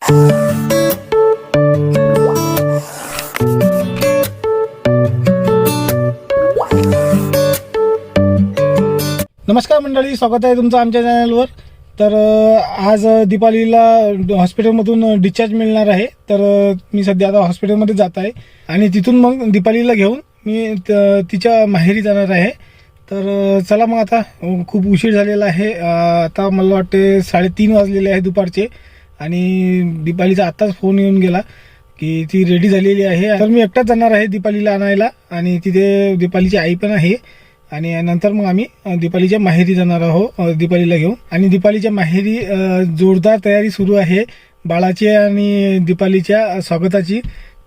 नमस्कार मंडळी, स्वागत आहे तुमचं आमच्या चॅनलवर. तर आज दीपालीला हॉस्पिटलमधून डिस्चार्ज मिळणार आहे. तर मी सध्या आता हॉस्पिटलमध्ये जात आहे आणि तिथून मग दीपालीला घेऊन मी तिच्या माहेरी जाणार आहे. तर चला मग, आता खूप उशीर झालेला आहे. आता मला वाटते 3:30 वाजलेले आहे दुपारचे आणि दीपालीचा आत्ताच फोन येऊन गेला की ती रेडी झालेली आहे. तर मी एकटाच जाणार आहे दीपालीला आणायला आणि तिथे दीपालीची आई पण आहे. आणि नंतर मग आम्ही दीपालीच्या माहेरी जाणार आहोत दीपालीला घेऊन. आणि दीपालीच्या माहेरी जोरदार तयारी सुरू आहे बाळाची आणि दीपालीच्या स्वागताची.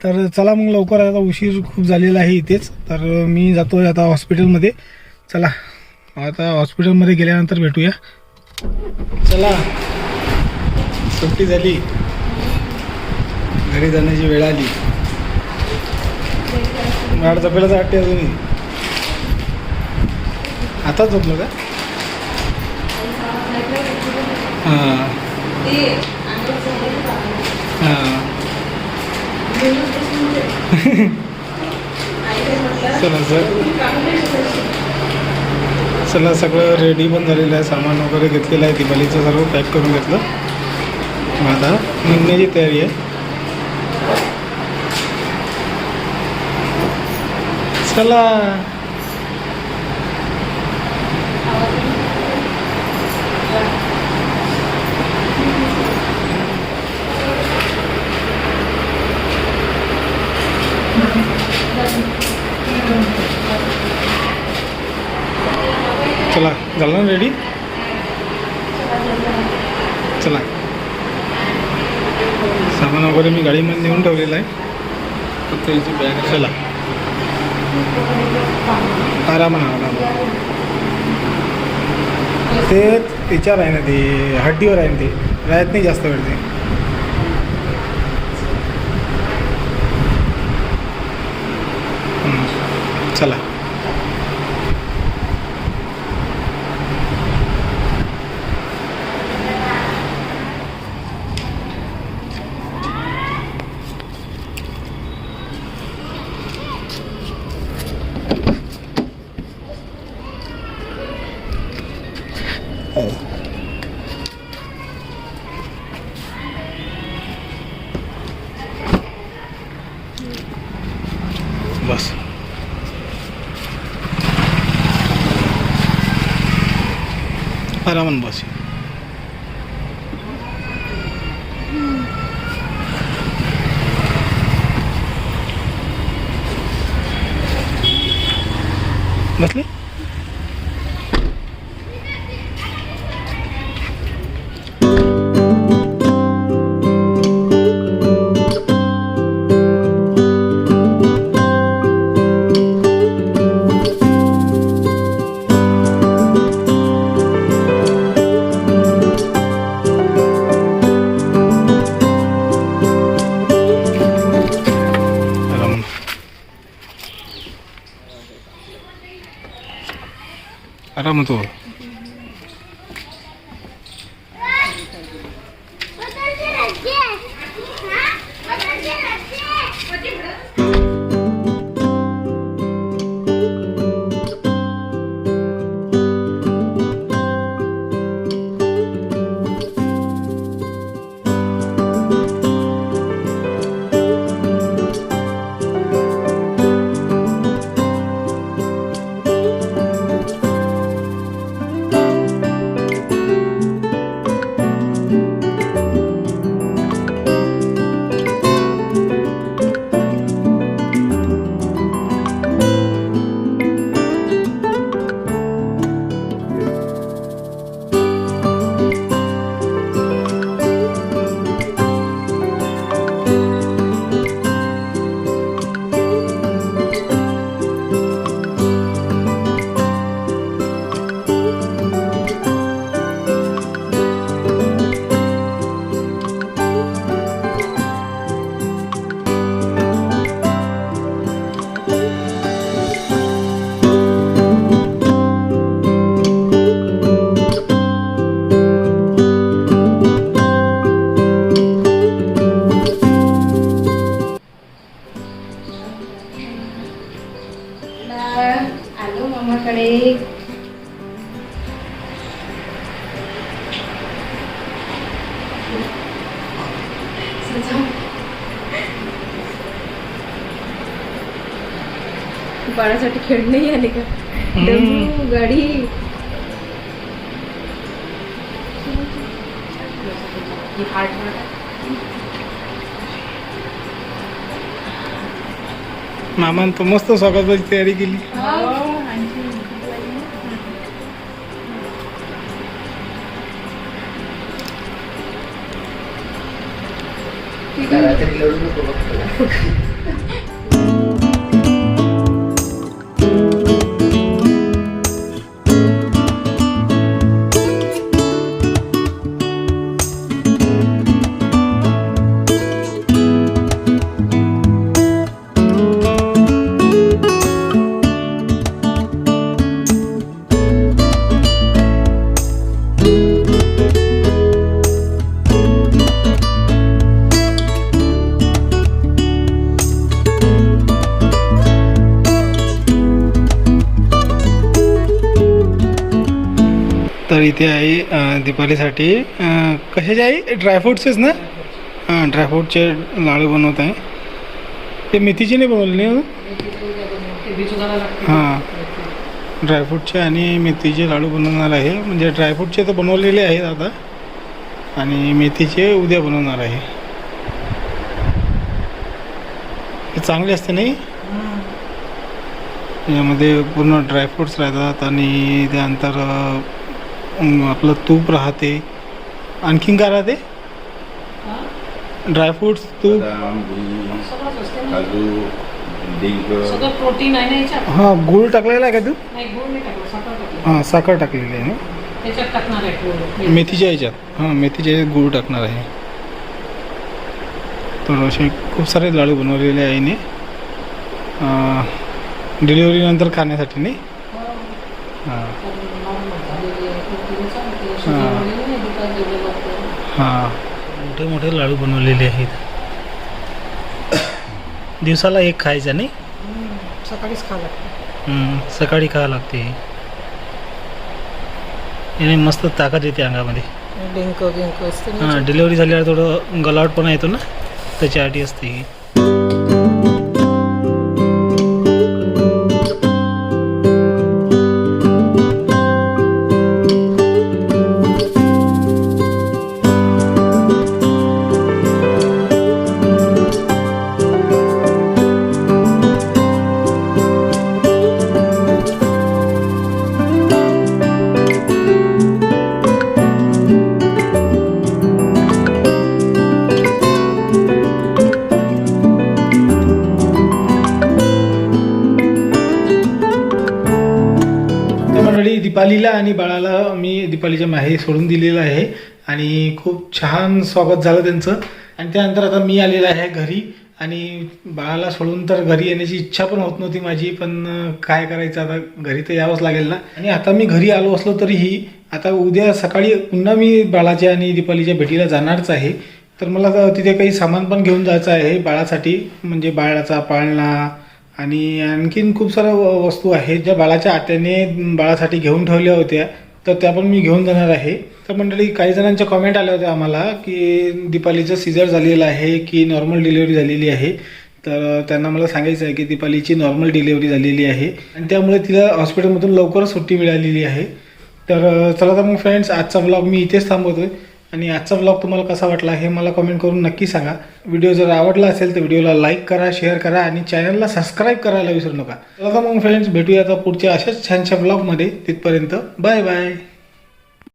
तर चला मग लवकर, आता उशीर खूप झालेला आहे इथेच. तर मी जातो आता हॉस्पिटलमध्ये. चला आता हॉस्पिटलमध्ये गेल्यानंतर भेटूया. चला, सुट्टी झाली, घरी जाण्याची वेळ आली. गाड झोपेलाच वाटते अजूनही. आता झोपलं का? हां हां. चला चला, सगळं रेडी पण झालेलं आहे. सामान वगैरे घेतलेलं आहे. दिवाळीचं सर्व पॅक करून घेतलं. मग आता निघण्याची तयारी आहे. चला चला, झालं ना रेडी? चला, सामान वगैरे मी गाडीमध्ये नेऊन ठेवलेलं आहे. फक्त याची बॅग. चला, आरामानं. ते त्याच्यावर आहे ना, ते हड्डीवर आहे ना, ते राहत नाही जास्त वेळ ते. चला बस. आरामानं बस. बसले. आराम होतो. बाळासाठी खेळणंही आले का? डमरू गाडी. मामान तर मस्त स्वागताची तयारी केली. तर इथे आहे दीपावलीसाठी कशाचे आहे? ड्रायफ्रूट्सच ना? हां, ड्रायफ्रूटचे लाडू बनवत आहे. ते मेथीचे नाही बनवले ना? हां, ड्रायफ्रूटचे आणि मेथीचे लाडू बनवणार आहे. म्हणजे ड्रायफ्रूटचे तर बनवलेले आहेत आता आणि मेथीचे उद्या बनवणार आहे. हे चांगले असते नाही? यामध्ये पूर्ण ड्रायफ्रूट्स राहतात आणि त्यानंतर आपलं तूप राहते. आणखीन काय राहते? ड्रायफ्रूट्स, तूप, काजू, डिंक, सगळं प्रोटीन आहे ना याच्यात. हां, गूळ टाकलेला आहे का तू? नाही, गूळ नाही टाकलं, साखर टाकलं. हां, साखर टाकलेली आहे ना त्याच्यात टाकणार आहे गूळ. मेथीच्या ह्याच्यात. हां, मेथीच्या ह्याच्यात गूळ टाकणार आहे. तर असे खूप सारे लाडू बनवलेले आहे ने डिलिव्हरी नंतर खाण्यासाठी नाही. हां हां, मोठे मोठे लाडू बनवलेले आहेत. दिवसाला एक खायचा नाही? सकाळीच खावं लागतं. सकाळी खावं लागते. याने मस्त ताकद येते अंगामध्ये. डिंक गिंक असते ना. हां, डिलिव्हरी झाल्यावर थोडं गलावटपणा येतो ना, त्याच्यासाठी असते ही. दीपालीला आणि बाळाला मी दीपालीच्या माहेरी सोडून दिलेलं आहे आणि खूप छान स्वागत झालं त्यांचं. आणि त्यानंतर आता मी आलेला आहे घरी आणि बाळाला सोडून तर घरी येण्याची इच्छा पण होत नव्हती माझी, पण काय करायचं, आता घरी तर यावंच लागेल ना. आणि आता मी घरी आलो असलो तरीही आता उद्या सकाळी पुन्हा मी बाळाच्या आणि दीपालीच्या भेटीला जाणारच आहे. तर मला तिथे काही सामान पण घेऊन जायचं आहे बाळासाठी, म्हणजे बाळाचा पाळणा आणि आणखीन खूप साऱ्या वस्तू आहेत ज्या बाळाच्या आत्याने बाळासाठी घेऊन ठेवल्या होत्या, तर त्या पण मी घेऊन जाणार आहे. तर मंडळी, काही जणांच्या कमेंट आल्या होत्या आम्हाला की दीपालीचं सिझर झालेलं आहे की नॉर्मल डिलिव्हरी झालेली आहे. तर त्यांना मला सांगायचं आहे की दीपालीची नॉर्मल डिलिव्हरी झालेली आहे आणि त्यामुळे तिला हॉस्पिटलमधून लवकरच सुट्टी मिळालेली आहे. तर चला तर मग फ्रेंड्स, आजचा व्लॉग मी इथेच थांबवतोय आणि आजचा व्लॉग तुम्हाला कसा वाटला हे मला कमेंट करून नक्की सांगा. व्हिडिओ जर आवडला असेल तर व्हिडिओला लाईक करा, शेअर करा आणि चॅनलला सबस्क्राईब करायला विसरू नका. चला तर मग फ्रेंड्स, भेटूया आता पुढच्या अशाच छानशा व्लॉगमध्ये. तिथपर्यंत बाय बाय.